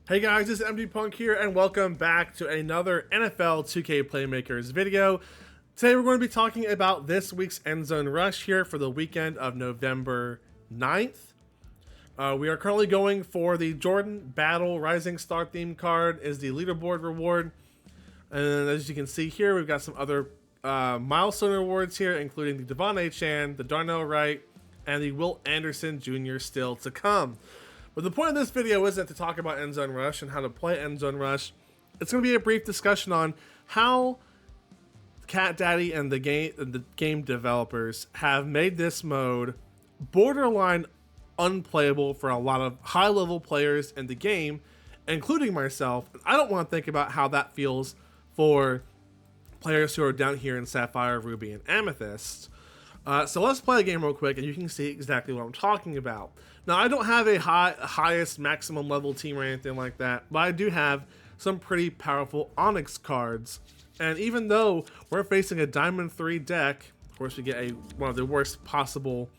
Hey guys, this is MD Punk here, and welcome back to another NFL 2K Playmakers video. Today we're going to be talking about this week's Endzone Rush here for the weekend of November 9th. We are currently going for the Jordan Battle Rising Star theme card is the leaderboard reward. And as you can see here, we've got some other milestone rewards here, including the Devon A. Chan, the Darnell Wright, and the Will Anderson Jr. still to come. But the point of this video isn't to talk about Endzone Rush and how to play Endzone Rush. It's going to be a brief discussion on how Cat Daddy and the game developers have made this mode borderline unplayable for a lot of high-level players in the game, including myself. I don't want to think about how that feels for players who are down here in Sapphire, Ruby, and Amethyst. So let's play a game real quick and you can see exactly what I'm talking about. Now, I don't have a highest maximum level team or anything like that, but I do have some pretty powerful Onyx cards. And even though we're facing a Diamond 3 deck, of course we get one of the worst possible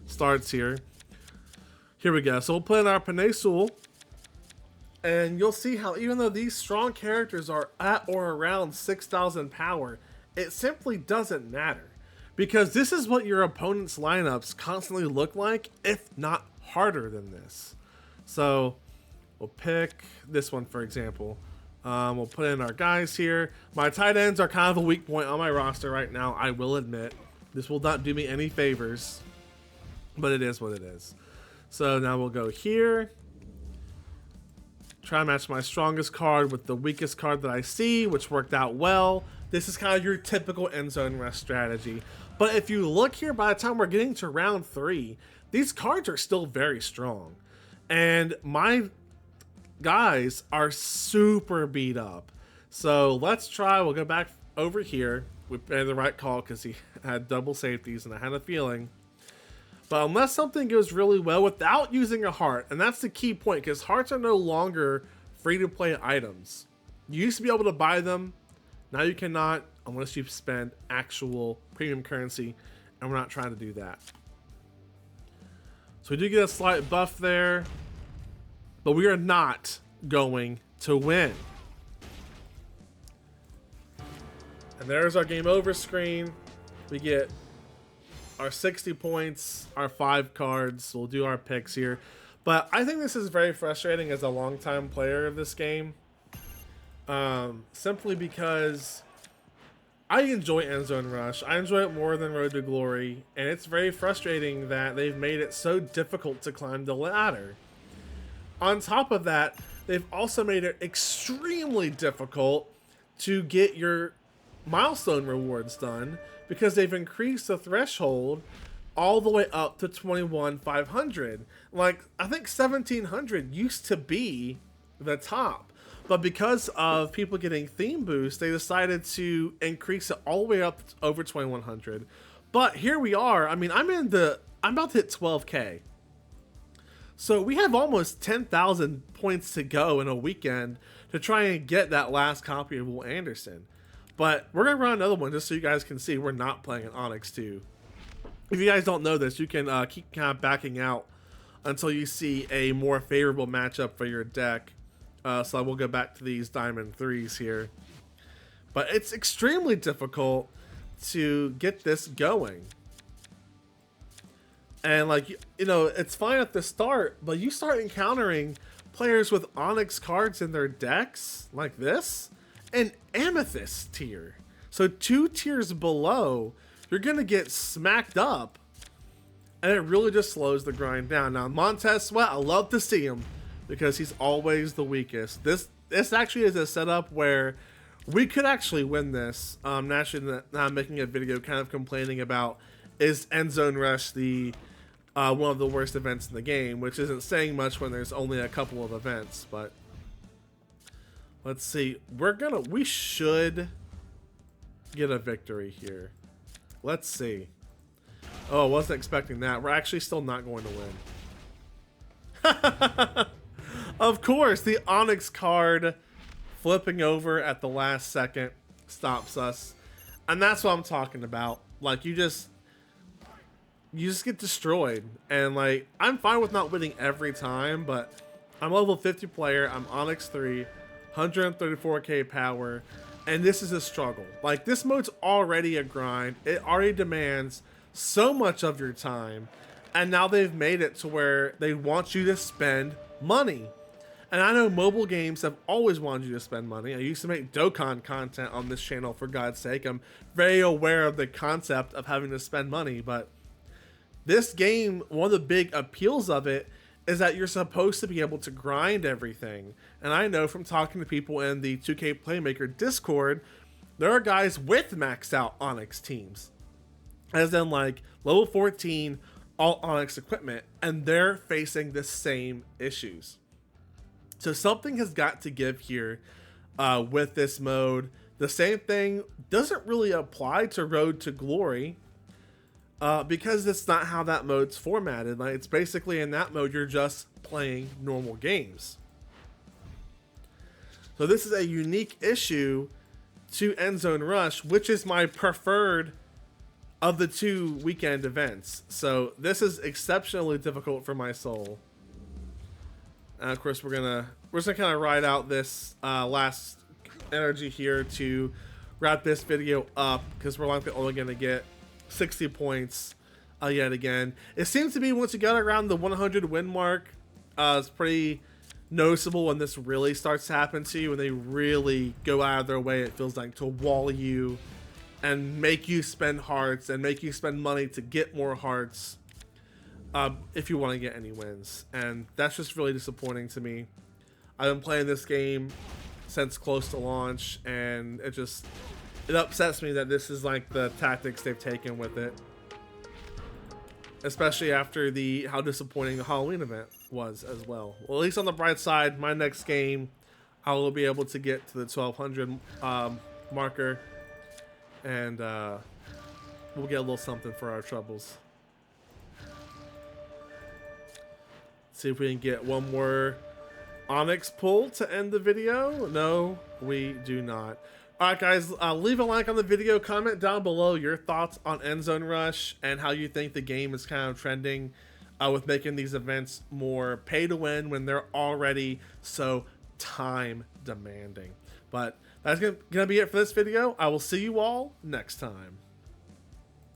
starts here. Here we go. So we'll put in our Penesul, and you'll see how even though these strong characters are at or around 6,000 power, it simply doesn't matter. Because this is what your opponent's lineups constantly look like, if not harder than this. So we'll pick this one, for example. We'll put in our guys here. My tight ends are kind of a weak point on my roster right now, I will admit. This will not do me any favors, but it is what it is. So now we'll go here. Try to match my strongest card with the weakest card that I see, which worked out well. This is kind of your typical Endzone Rush strategy. But if you look here, by the time we're getting to round 3, these cards are still very strong. And my guys are super beat up. So let's try, we'll go back over here. We made the right call because he had double safeties and I had a feeling. But unless something goes really well without using a heart, and that's the key point because hearts are no longer free-to-play items. You used to be able to buy them. Now you cannot unless you spend actual premium currency, and we're not trying to do that. So we do get a slight buff there, but we are not going to win. And there's our game over screen. We get our 60 points, our 5 cards. We'll do our picks here. But I think this is very frustrating as a longtime player of this game. Simply because I enjoy Endzone Rush. I enjoy it more than Road to Glory, and it's very frustrating that they've made it so difficult to climb the ladder. On top of that, they've also made it extremely difficult to get your milestone rewards done because they've increased the threshold all the way up to 21,500. Like, I think 1,700 used to be the top. But because of people getting theme boosts, they decided to increase it all the way up to over 2,100. But here we are. I mean, I'm about to hit 12K. So we have almost 10,000 points to go in a weekend to try and get that last copy of Will Anderson. But we're going to run another one just so you guys can see we're not playing an Onyx 2. If you guys don't know this, you can keep kind of backing out until you see a more favorable matchup for your deck. So I will go back to these Diamond 3s here. But it's extremely difficult to get this going. And like, you know, it's fine at the start, but you start encountering players with Onyx cards in their decks, like this, and Amethyst tier. So 2 tiers below, you're going to get smacked up. And it really just slows the grind down. Now, Montez Sweat, I love to see him, because he's always the weakest. This actually is a setup where we could actually win this. Naturally, I'm making a video kind of complaining about, is Endzone Rush the one of the worst events in the game, which isn't saying much when there's only a couple of events. But let's see, we should get a victory here. Let's see. Oh, I wasn't expecting that. We're actually still not going to win. Of course, the Onyx card flipping over at the last second stops us. And that's what I'm talking about. Like, you just get destroyed. And like, I'm fine with not winning every time, but I'm level 50 player. I'm Onyx 3, 134k power, and this is a struggle. Like, this mode's already a grind. It already demands so much of your time, and now they've made it to where they want you to spend money. And I know mobile games have always wanted you to spend money. I used to make Dokkan content on this channel, for God's sake. I'm very aware of the concept of having to spend money, but this game, one of the big appeals of it is that you're supposed to be able to grind everything. And I know from talking to people in the 2K Playmaker Discord, there are guys with maxed out Onyx teams. As in, like, level 14, all Onyx equipment, and they're facing the same issues. So something has got to give here with this mode. The same thing doesn't really apply to Road to Glory because it's not how that mode's formatted. Like, it's basically in that mode, you're just playing normal games. So this is a unique issue to Endzone Rush, which is my preferred of the 2 weekend events. So this is exceptionally difficult for my soul. And of course, we're just gonna kind of ride out this last energy here to wrap this video up, because we're likely only gonna get 60 points yet again. It seems to be once you get around the 100 win mark, it's pretty noticeable when this really starts to happen to you, when they really go out of their way, it feels like, to wall you and make you spend hearts and make you spend money to get more hearts. If you want to get any wins, and that's just really disappointing to me. I've been playing this game since close to launch, and it upsets me that this is like the tactics they've taken with it, especially after how disappointing the Halloween event was as well. Well, at least on the bright side, my next game I will be able to get to the 1200 marker, and we'll get a little something for our troubles. See if we can get one more Onyx pull to end the video. No, we do not. All right, guys, leave a like on the video. Comment down below your thoughts on Endzone Rush and how you think the game is kind of trending with making these events more pay to win when they're already so time demanding. But that's gonna be it for this video. I will see you all next time.